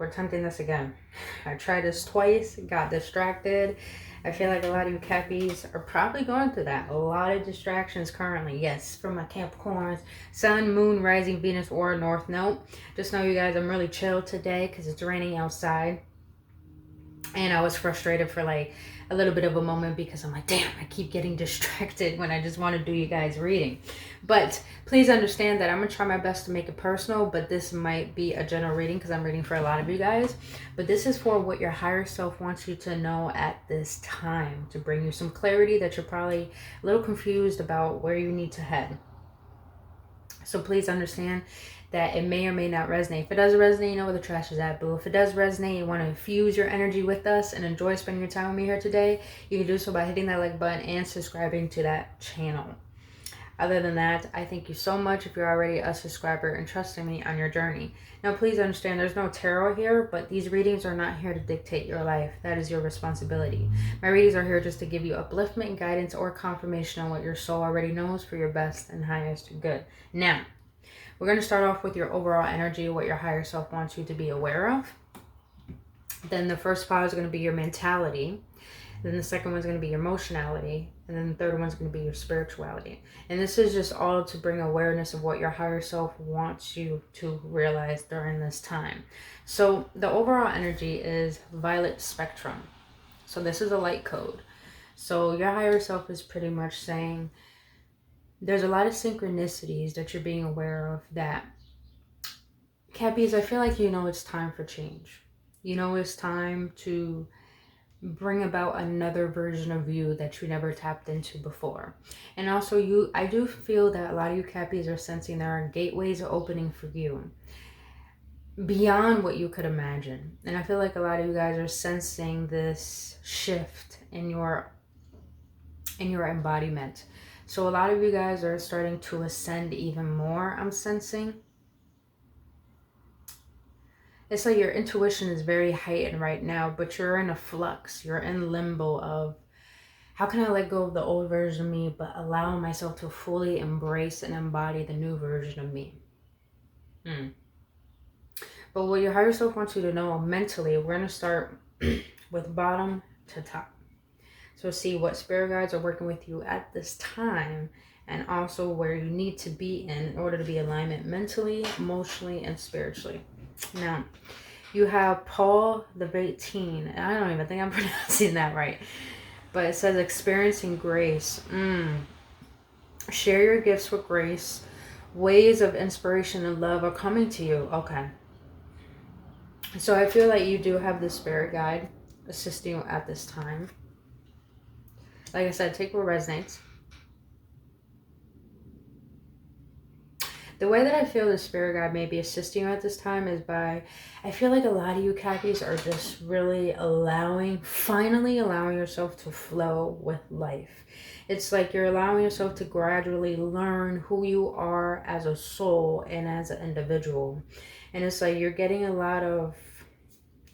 we're attempting this again. I tried this twice, got distracted. I feel like a lot of you Cappies are probably going through that. A lot of distractions currently. Yes, from my Capricorns, Sun, Moon, Rising, Venus, or North Node. Just know you guys, I'm really chill today because it's raining outside. And I was frustrated for like a little bit of a moment because I'm like, damn, I keep getting distracted when I just want to do you guys reading. But please understand that I'm going to try my best to make it personal, but this might be a general reading because I'm reading for a lot of you guys. But this is for what your higher self wants you to know at this time, to bring you some clarity that you're probably a little confused about where you need to head. So please understand that it may or may not resonate. If it does resonate, you know where the trash is at, boo. If it does resonate, you want to infuse your energy with us and enjoy spending your time with me here today, you can do so by hitting that like button and subscribing to that channel. Other than that, I thank you so much if you're already a subscriber and trusting me on your journey. Now, please understand there's no tarot here, but these readings are not here to dictate your life. That is your responsibility. My readings are here just to give you upliftment, guidance, or confirmation on what your soul already knows for your best and highest good. Now, we're going to start off with your overall energy, what your higher self wants you to be aware of. Then the first pile is going to be your mentality. Then the second one's going to be your emotionality. And then the third one's going to be your spirituality. And this is just all to bring awareness of what your higher self wants you to realize during this time. So the overall energy is violet spectrum. So this is a light code. So your higher self is pretty much saying there's a lot of synchronicities that you're being aware of that, Cappies, I feel like you know it's time for change. You know it's time to bring about another version of you that you never tapped into before. And also I do feel that a lot of you Cappies are sensing there are gateways opening for you beyond what you could imagine. And I feel like a lot of you guys are sensing this shift in your embodiment. So a lot of you guys are starting to ascend even more, I'm sensing. It's like your intuition is very heightened right now, but you're in a flux. You're in limbo of how can I let go of the old version of me, but allow myself to fully embrace and embody the new version of me. But what your higher self wants you to know mentally, we're going to start with bottom to top. So see what spirit guides are working with you at this time, and also where you need to be in order to be in alignment mentally, emotionally, and spiritually. Now, you have Paul the 18, and I don't even think I'm pronouncing that right, but it says experiencing grace. Share your gifts with grace. Ways of inspiration and love are coming to you. Okay. So I feel like you do have the spirit guide assisting you at this time. Like I said, take what resonates. The way that I feel the spirit guide may be assisting you at this time is by, I feel like a lot of you Cappies are just really finally allowing yourself to flow with life. It's like you're allowing yourself to gradually learn who you are as a soul and as an individual. And it's like you're getting a lot of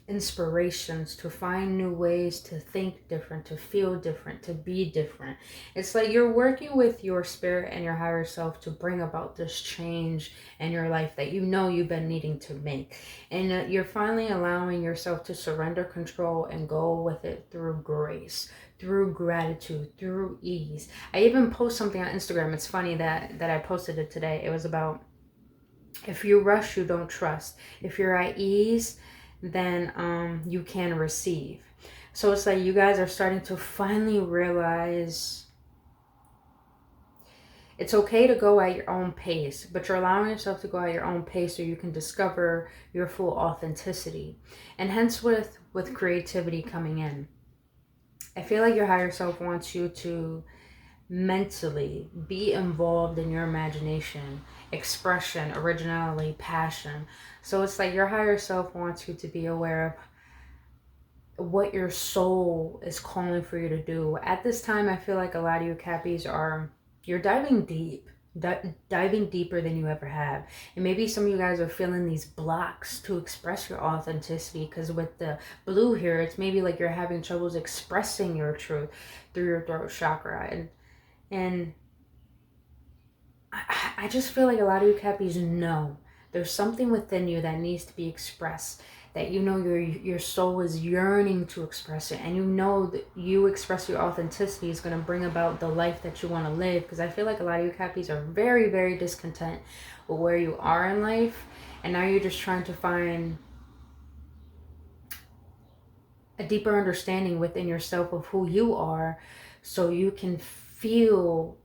inspirations to find new ways to think different, to feel different, to be different. It's like you're working with your spirit and your higher self to bring about this change in your life that you know you've been needing to make. And you're finally allowing yourself to surrender control and go with it through grace, through gratitude, through ease. I even post something on Instagram. It's funny that I posted it today. It was about, if you rush, you don't trust. If you're at ease, then you can receive. So it's like you guys are starting to finally realize it's okay to go at your own pace, but you're allowing yourself to go at your own pace so you can discover your full authenticity. And hence with creativity coming in, I feel like your higher self wants you to mentally be involved in your imagination, expression, originality, passion. So it's like your higher self wants you to be aware of what your soul is calling for you to do. At this time, I feel like a lot of you Cappies you're diving deep, diving deeper than you ever have. And maybe some of you guys are feeling these blocks to express your authenticity, because with the blue here, it's maybe like you're having troubles expressing your truth through your throat chakra. And I just feel like a lot of you Cappies know there's something within you that needs to be expressed. that you know your soul is yearning to express it, and you know that you express your authenticity is going to bring about the life that you want to live. Because I feel like a lot of you Cappies are very, very discontent with where you are in life, and now you're just trying to find a deeper understanding within yourself of who you are, so you can feel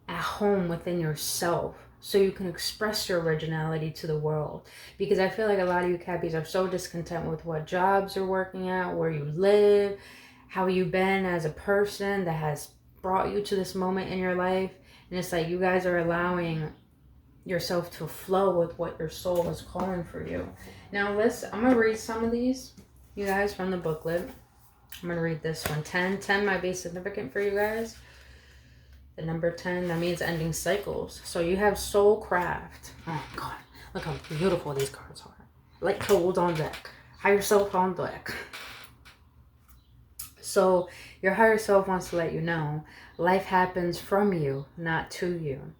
at home within yourself, so you can express your originality to the world. Because I feel like a lot of you Cappies are so discontent with what jobs you're working at, where you live, how you've been as a person that has brought you to this moment in your life. And it's like you guys are allowing yourself to flow with what your soul is calling for you. Now I'm going to read some of these, you guys, from the booklet. I'm going to read this one. 10 might be significant for you guys. The number 10, that means ending cycles. So you have soul craft. Oh God, look how beautiful these cards are. Like hold on deck. Higher self on deck. So your higher self wants to let you know life happens from you, not to you.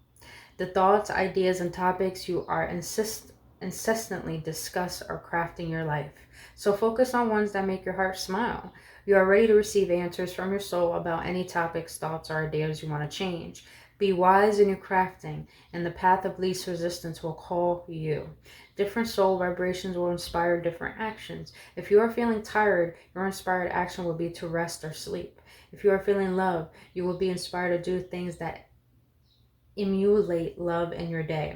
The thoughts, ideas, and topics you are incessantly discuss are crafting your life. So focus on ones that make your heart smile. You are ready to receive answers from your soul about any topics, thoughts, or ideas you want to change. Be wise in your crafting, and the path of least resistance will call you. Different soul vibrations will inspire different actions. If you are feeling tired, your inspired action will be to rest or sleep. If you are feeling love, you will be inspired to do things that emulate love in your day.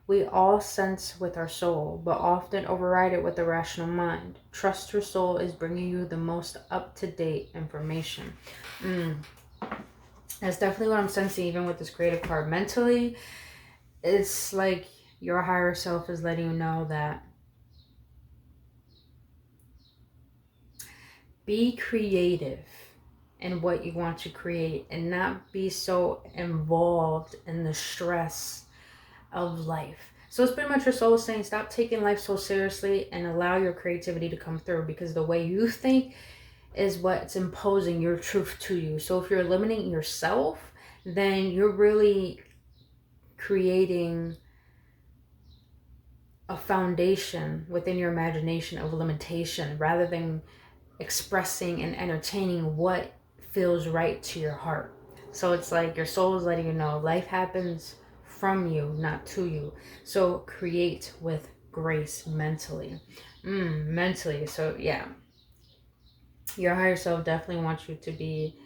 We all sense with our soul, but often override it with the rational mind. Trust your soul is bringing you the most up-to-date information. That's definitely what I'm sensing, even with this creative card. Mentally, it's like your higher self is letting you know that be creative in what you want to create and not be so involved in the stress of life. So it's pretty much your soul saying stop taking life so seriously and allow your creativity to come through, because the way you think is what's imposing your truth to you. So if you're limiting yourself, then you're really creating a foundation within your imagination of limitation, rather than expressing and entertaining what feels right to your heart. So it's like your soul is letting you know life happens from you, not to you. So create with grace mentally. Mentally. So yeah, your higher self definitely wants you to be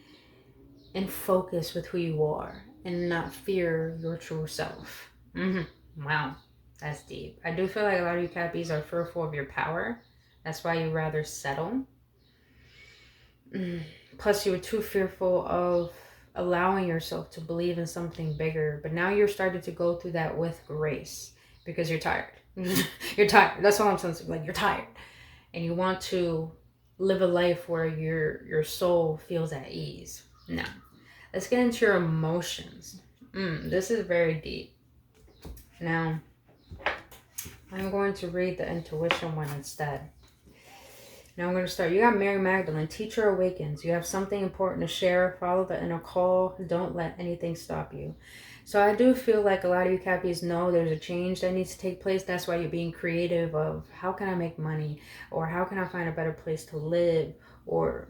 in focus with who you are and not fear your true self. Wow, that's deep. I do feel like a lot of you Cappies are fearful of your power. That's why you rather settle. Plus, you were too fearful of allowing yourself to believe in something bigger. But now you're starting to go through that with grace because you're tired. You're tired. That's all I'm saying. Like, you're tired. And you want to live a life where your soul feels at ease. Now, let's get into your emotions. This is very deep. Now, I'm going to read the intuition one instead. Now I'm going to start. You got Mary Magdalene. Teacher awakens. You have something important to share. Follow the inner call. Don't let anything stop you. So I do feel like a lot of you Cappies know there's a change that needs to take place. That's why you're being creative of how can I make money, or how can I find a better place to live, or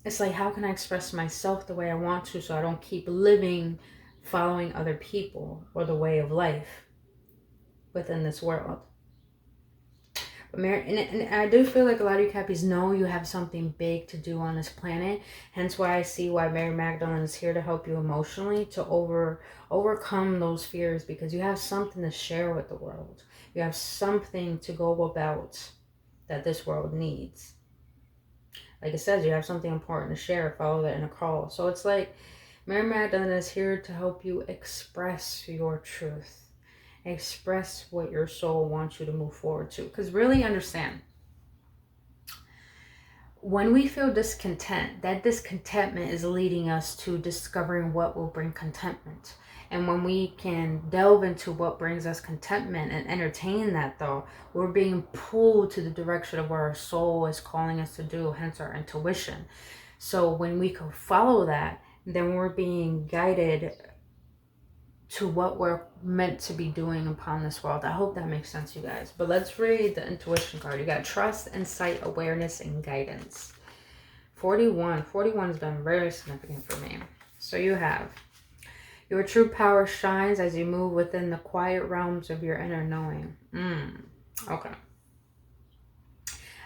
it's like how can I express myself the way I want to so I don't keep living following other people or the way of life within this world. And I do feel like a lot of you Cappies know you have something big to do on this planet. Hence why I see why Mary Magdalene is here to help you emotionally to overcome those fears, because you have something to share with the world. You have something to go about that this world needs. Like it says, you have something important to share. Follow that inner call. So it's like Mary Magdalene is here to help you express your truth. Express what your soul wants you to move forward to. Because really understand, when we feel discontent, that discontentment is leading us to discovering what will bring contentment. And when we can delve into what brings us contentment and entertain that thought, we're being pulled to the direction of where our soul is calling us to do, hence our intuition. So when we can follow that, then we're being guided to what we're meant to be doing upon this world. I hope that makes sense, you guys. But let's read the intuition card. You got trust, insight, awareness, and guidance. 41 has been very significant for me. So you have your true power shines as you move within the quiet realms of your inner knowing. Okay.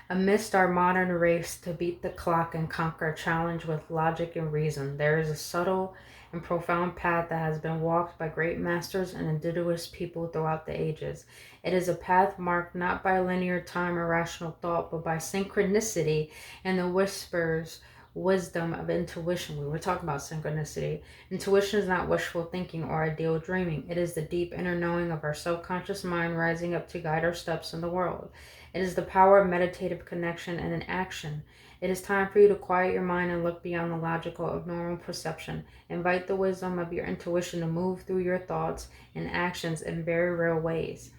Amidst our modern race to beat the clock and conquer a challenge with logic and reason, there is a subtle and profound path that has been walked by great masters and indigenous people throughout the ages. It is a path marked not by linear time or rational thought, but by synchronicity and the whispers wisdom of intuition. We were talking about synchronicity. Intuition is not wishful thinking or ideal dreaming. It is the deep inner knowing of our subconscious mind rising up to guide our steps in the world. It is the power of meditative connection and an action. It is time for you to quiet your mind and look beyond the logical of normal perception. Invite the wisdom of your intuition to move through your thoughts and actions in very real ways.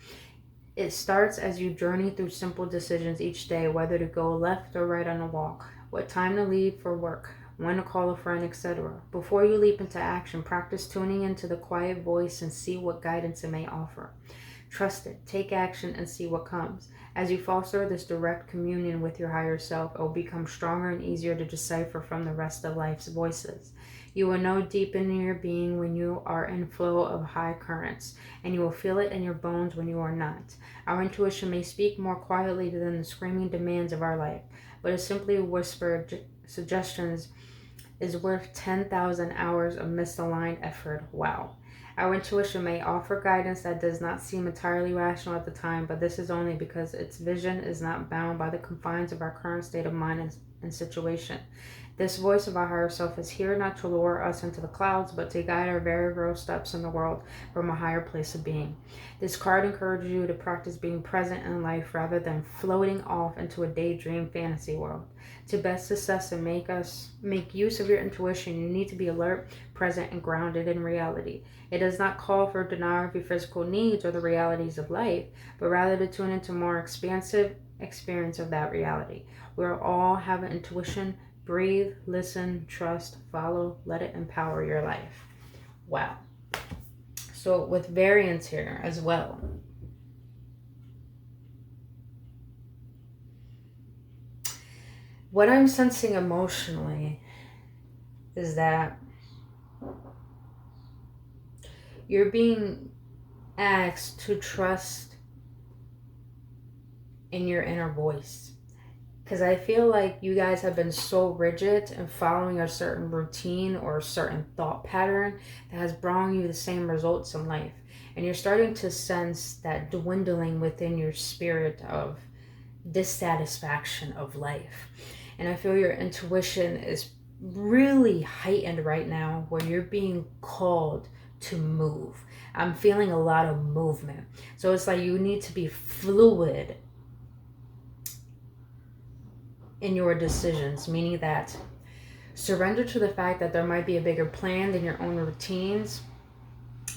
It starts as you journey through simple decisions each day, whether to go left or right on a walk, what time to leave for work, when to call a friend, etc. Before you leap into action, practice tuning into the quiet voice and see what guidance it may offer. Trust it, take action, and see what comes. As you foster this direct communion with your higher self, it will become stronger and easier to decipher from the rest of life's voices. You will know deep in your being when you are in flow of high currents, and you will feel it in your bones when you are not. Our intuition may speak more quietly than the screaming demands of our life, but a simply whispered suggestions is worth 10,000 hours of misaligned effort. Wow. Our intuition may offer guidance that does not seem entirely rational at the time, but this is only because its vision is not bound by the confines of our current state of mind and situation. This voice of our higher self is here not to lure us into the clouds, but to guide our very real steps in the world from a higher place of being. This card encourages you to practice being present in life rather than floating off into a daydream fantasy world. To best assess and make use of your intuition, you need to be alert, present, and grounded in reality. It does not call for denial of your physical needs or the realities of life, but rather to tune into more expansive experience of that reality. We all have an intuition. Breathe, listen, trust, follow, let it empower your life. Wow. So with variance here as well. What I'm sensing emotionally is that you're being asked to trust in your inner voice. Because I feel like you guys have been so rigid in following a certain routine or a certain thought pattern that has brought you the same results in life. And you're starting to sense that dwindling within your spirit of dissatisfaction of life. And I feel your intuition is really heightened right now where you're being called to move. I'm feeling a lot of movement. So it's like you need to be fluid in your decisions, meaning that surrender to the fact that there might be a bigger plan than your own routines,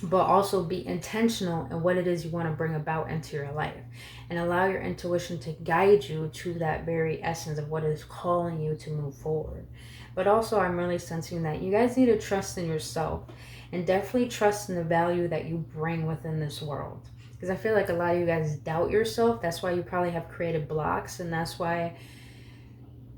but also be intentional in what it is you want to bring about into your life and allow your intuition to guide you to that very essence of what is calling you to move forward. But also I'm really sensing that you guys need to trust in yourself and definitely trust in the value that you bring within this world. Because I feel like a lot of you guys doubt yourself. That's why you probably have creative blocks, and that's why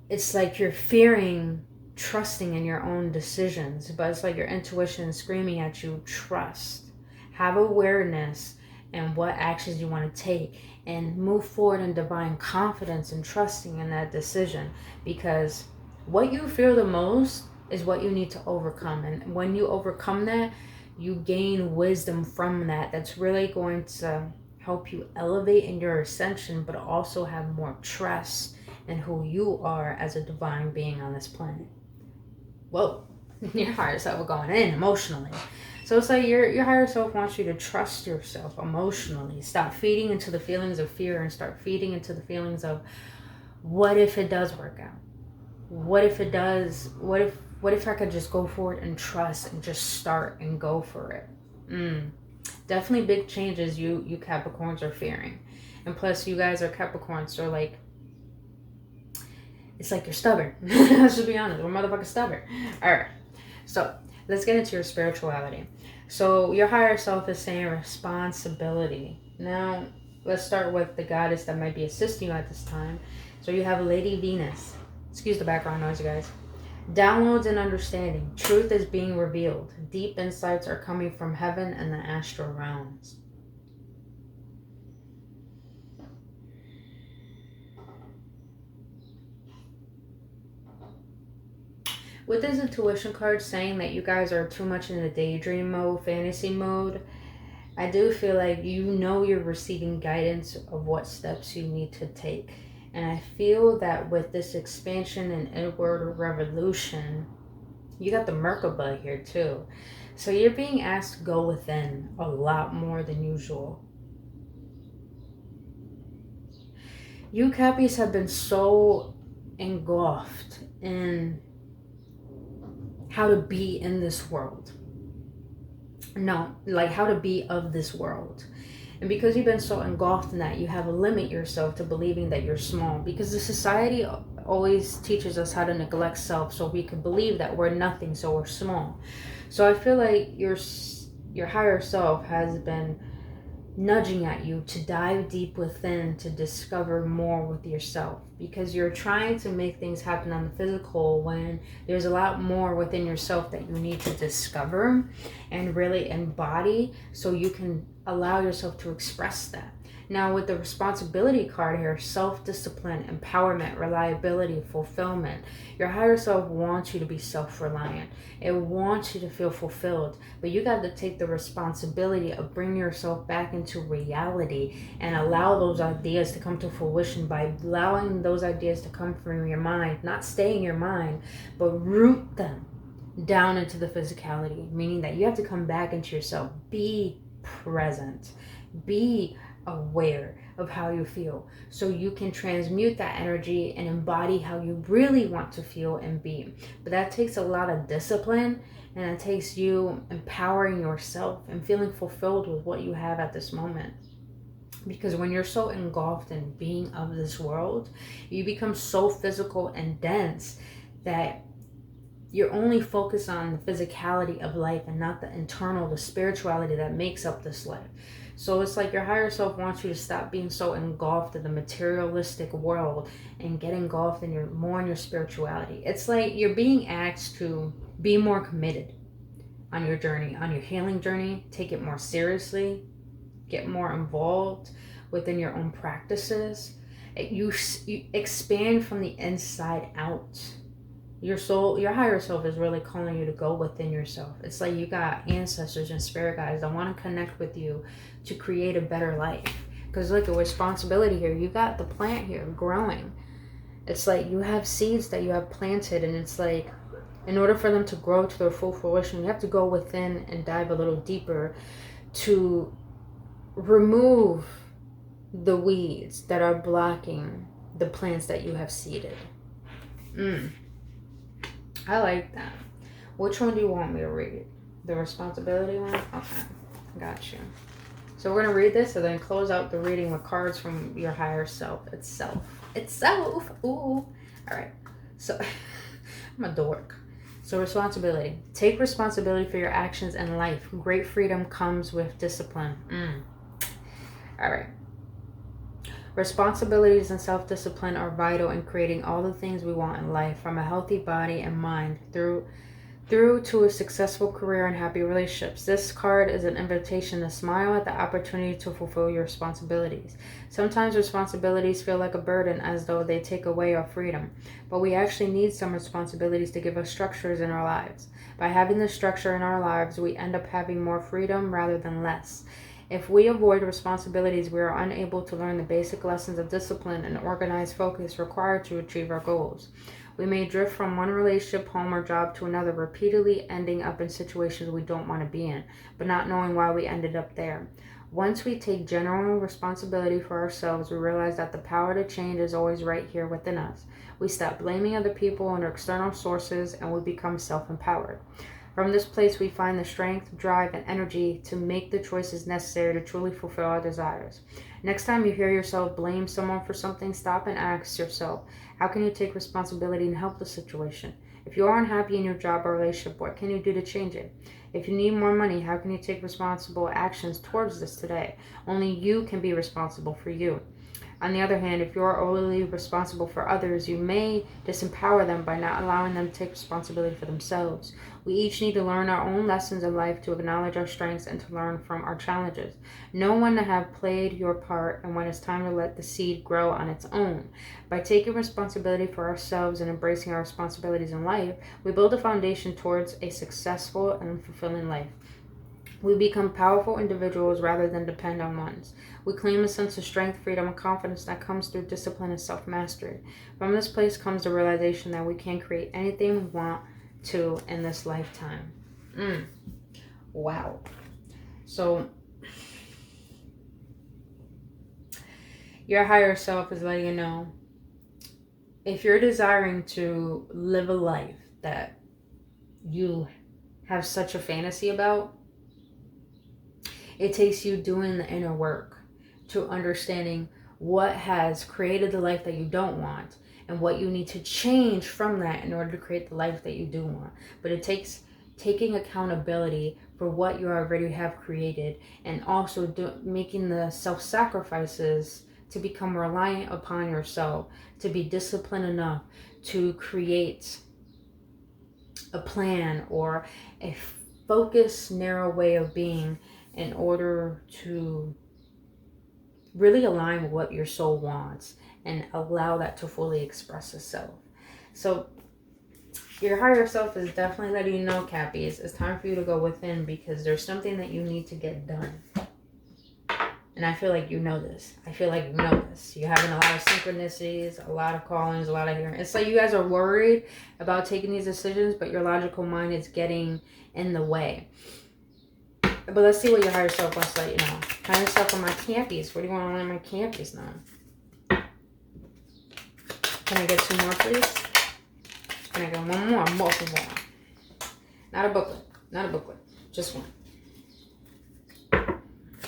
it's like you're fearing trusting in your own decisions, but it's like your intuition is screaming at you, trust, have awareness and what actions you want to take, and move forward in divine confidence and trusting in that decision, because what you fear the most is what you need to overcome. And when you overcome that, you gain wisdom from that. That's really going to help you elevate in your ascension, but also have more trust in who you are as a divine being on this planet. Whoa, your higher self going in emotionally. So it's like your higher self wants you to trust yourself emotionally. Stop feeding into the feelings of fear and start feeding into the feelings of, what if it does work out? What if it does? What if I could just go for it and trust and just start and go for it? Definitely big changes you Capricorns are fearing. And plus you guys are Capricorns, so like, it's like you're stubborn. Let's just be honest, we're motherfucking stubborn. All right, so let's get into your spirituality. So your higher self is saying responsibility. Now, let's start with the goddess that might be assisting you at this time. So you have Lady Venus. Excuse the background noise, you guys. Downloads and understanding. Truth is being revealed. Deep insights are coming from heaven and the astral realms. With this intuition card saying that you guys are too much in the daydream mode, fantasy mode, I do feel like you know you're receiving guidance of what steps you need to take. And I feel that with this expansion and inward revolution, you got the Merkaba here too. So you're being asked to go within a lot more than usual. You Cappies have been so engulfed in how to be in this world. No, like how to be of this world. And because you've been so engulfed in that, you have to limit yourself to believing that you're small. Because the society always teaches us how to neglect self so we can believe that we're nothing, so we're small. So I feel like your higher self has been nudging at you to dive deep within to discover more with yourself, because you're trying to make things happen on the physical when there's a lot more within yourself that you need to discover and really embody so you can allow yourself to express that. Now with the responsibility card here, self-discipline, empowerment, reliability, fulfillment, your higher self wants you to be self-reliant. It wants you to feel fulfilled, but you got to take the responsibility of bringing yourself back into reality and allow those ideas to come to fruition by allowing those ideas to come from your mind, not stay in your mind, but root them down into the physicality, meaning that you have to come back into yourself, be present, be aware of how you feel so you can transmute that energy and embody how you really want to feel and be. But that takes a lot of discipline, and it takes you empowering yourself and feeling fulfilled with what you have at this moment. Because when you're so engulfed in being of this world, you become so physical and dense that you're only focused on the physicality of life and not the internal, the spirituality that makes up this life. So it's like your higher self wants you to stop being so engulfed in the materialistic world and get engulfed in more in your spirituality. It's like you're being asked to be more committed on your journey, on your healing journey. Take it more seriously, get more involved within your own practices. You expand from the inside out. Your soul, your higher self is really calling you to go within yourself. It's like you got ancestors and spirit guides that want to connect with you to create a better life. Because look, a responsibility here. You got the plant here growing. It's like you have seeds that you have planted, and it's like in order for them to grow to their full fruition, you have to go within and dive a little deeper to remove the weeds that are blocking the plants that you have seeded. I like that. Which one do you want me to read? The responsibility one? Okay, got you. So we're going to read this and then close out the reading with cards from your higher self itself. Ooh. All right. So I'm a dork. So responsibility. Take responsibility for your actions in life. Great freedom comes with discipline. All right. Responsibilities and self-discipline are vital in creating all the things we want in life, from a healthy body and mind through to a successful career and happy relationships. This card is an invitation to smile at the opportunity to fulfill your responsibilities. Sometimes responsibilities feel like a burden, as though they take away our freedom, but we actually need some responsibilities to give us structures in our lives. By having this structure in our lives, we end up having more freedom rather than less. If we avoid responsibilities, we are unable to learn the basic lessons of discipline and organized focus required to achieve our goals. We may drift from one relationship, home, or job to another, repeatedly ending up in situations we don't want to be in, but not knowing why we ended up there. Once we take general responsibility for ourselves, we realize that the power to change is always right here within us. We stop blaming other people and external sources, and we become self-empowered. From this place, we find the strength, drive, and energy to make the choices necessary to truly fulfill our desires. Next time you hear yourself blame someone for something, stop and ask yourself, how can you take responsibility and help the situation? If you're unhappy in your job or relationship, what can you do to change it? If you need more money, how can you take responsible actions towards this today? Only you can be responsible for you. On the other hand, if you are overly responsible for others, you may disempower them by not allowing them to take responsibility for themselves. We each need to learn our own lessons in life, to acknowledge our strengths and to learn from our challenges. Know when to have played your part and when it's time to let the seed grow on its own. By taking responsibility for ourselves and embracing our responsibilities in life, we build a foundation towards a successful and fulfilling life. We become powerful individuals rather than depend on ones. We claim a sense of strength, freedom, and confidence that comes through discipline and self-mastery. From this place comes the realization that we can create anything we want to in this lifetime. Wow. So, your higher self is letting you know, if you're desiring to live a life that you have such a fantasy about, it takes you doing the inner work to understanding what has created the life that you don't want and what you need to change from that in order to create the life that you do want. But it takes taking accountability for what you already have created, and also making the self-sacrifices to become reliant upon yourself, to be disciplined enough to create a plan or a focused, narrow way of being in order to really align with what your soul wants and allow that to fully express itself. So your higher self is definitely letting you know, Cappies, it's time for you to go within, because there's something that you need to get done. And I feel like you know this. I feel like you know this. You're having a lot of synchronicities, a lot of callings, a lot of hearing. It's like you guys are worried about taking these decisions, but your logical mind is getting in the way. But let's see what your higher self wants to let you know. Higher self on my Cappies. What do you want to let my Cappies know? Can I get 2 more, please? Can I get 1 more? Multiple. Not a booklet. Not a booklet. Just one.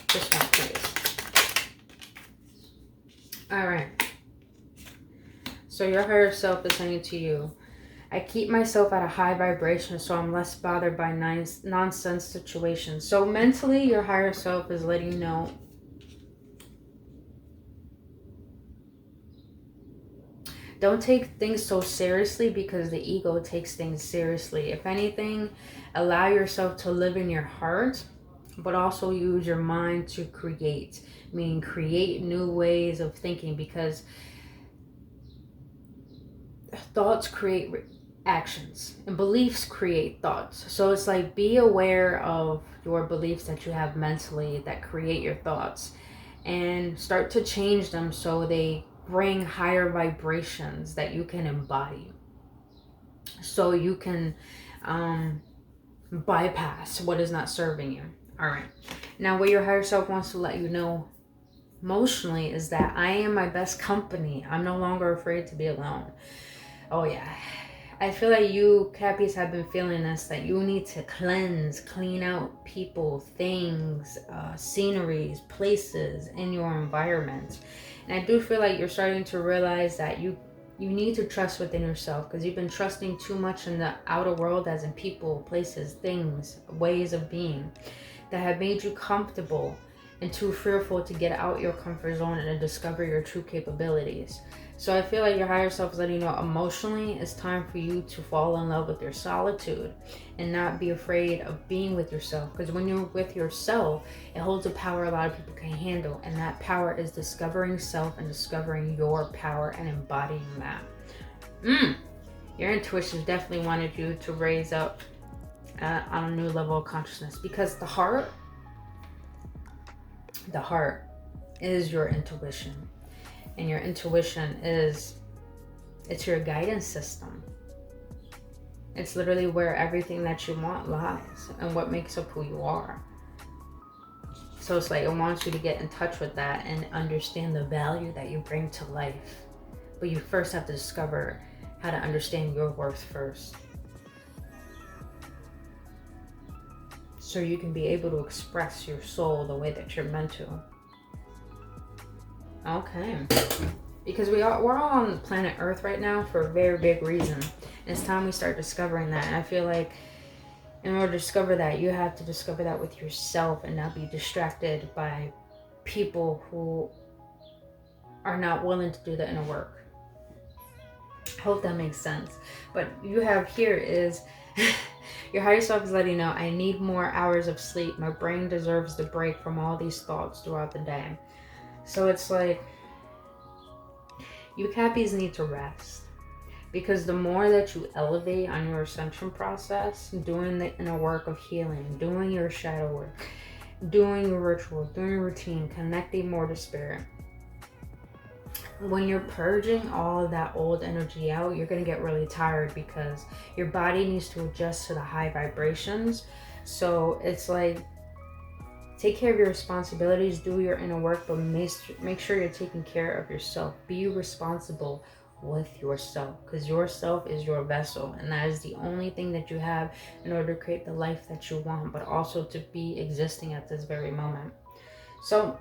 Just one, please. Alright. So your higher self is saying to you, I keep myself at a high vibration so I'm less bothered by nonsense situations. So mentally, your higher self is letting you know, don't take things so seriously, because the ego takes things seriously. If anything, allow yourself to live in your heart, but also use your mind to create. Meaning create new ways of thinking, because thoughts create actions and beliefs create thoughts. So it's like, be aware of your beliefs that you have mentally that create your thoughts, and start to change them so they bring higher vibrations that you can embody, so you can bypass what is not serving you. All right, now what your higher self wants to let you know emotionally is that I am my best company. I'm no longer afraid to be alone. Oh yeah, I feel like you Cappies have been feeling this, that you need to clean out people, things, sceneries, places in your environment. And I do feel like you're starting to realize that you need to trust within yourself, because you've been trusting too much in the outer world, as in people, places, things, ways of being, that have made you comfortable and too fearful to get out your comfort zone and to discover your true capabilities. So I feel like your higher self is letting you know, emotionally, it's time for you to fall in love with your solitude and not be afraid of being with yourself. Because when you're with yourself, it holds a power a lot of people can handle. And that power is discovering self and discovering your power and embodying that. Your intuition definitely wanted you to raise up on a new level of consciousness, because the heart is your intuition. And your intuition it's your guidance system. It's literally where everything that you want lies and what makes up who you are. So it's like, it wants you to get in touch with that and understand the value that you bring to life. But you first have to discover how to understand your worth first, so you can be able to express your soul the way that you're meant to. Okay, because we're all on planet Earth right now for a very big reason. It's time we start discovering that. And I feel like in order to discover that, you have to discover that with yourself and not be distracted by people who are not willing to do the inner work. I hope that makes sense. But you have here is your higher self is letting you know, I need more hours of sleep. My brain deserves the break from all these thoughts throughout the day. So it's like, you Cappies need to rest. Because the more that you elevate on your ascension process, doing the inner work of healing, doing your shadow work, doing your ritual, doing your routine, connecting more to spirit, when you're purging all of that old energy out, you're going to get really tired because your body needs to adjust to the high vibrations. So it's like, take care of your responsibilities, do your inner work, but make sure you're taking care of yourself. Be responsible with yourself, because yourself is your vessel, and that is the only thing that you have in order to create the life that you want, but also to be existing at this very moment. So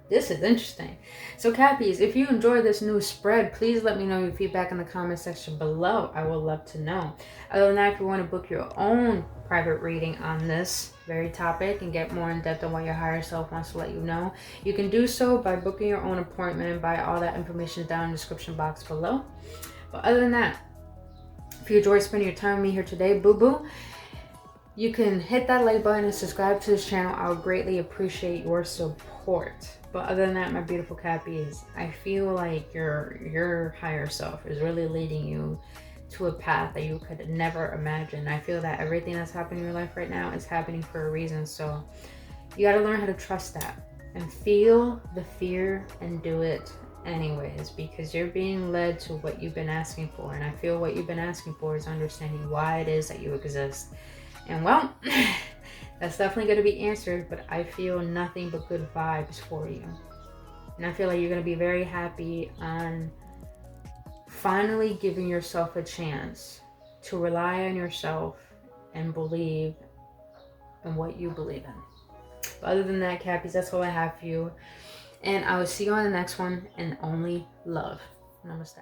this is interesting. So Cappies, if you enjoy this new spread, please let me know your feedback in the comment section below. I would love to know. Other than that, if you want to book your own private reading on this very topic and get more in depth on what your higher self wants to let you know, you can do so by booking your own appointment, and by all that information down in the description box below. But other than that, if you enjoyed spending your time with me here today, boo-boo, you can hit that like button and subscribe to this channel. I would greatly appreciate your support. But other than that, my beautiful Cappies, I feel like your higher self is really leading you to a path that you could never imagine. I feel that everything that's happening in your life right now is happening for a reason. So you got to learn how to trust that and feel the fear and do it anyways, because you're being led to what you've been asking for. And I feel what you've been asking for is understanding why it is that you exist. And well, that's definitely going to be answered, but I feel nothing but good vibes for you. And I feel like you're going to be very happy on finally giving yourself a chance to rely on yourself and believe in what you believe in. But other than that, Cappies, that's all I have for you. And I will see you on the next one, and only love. Namaste.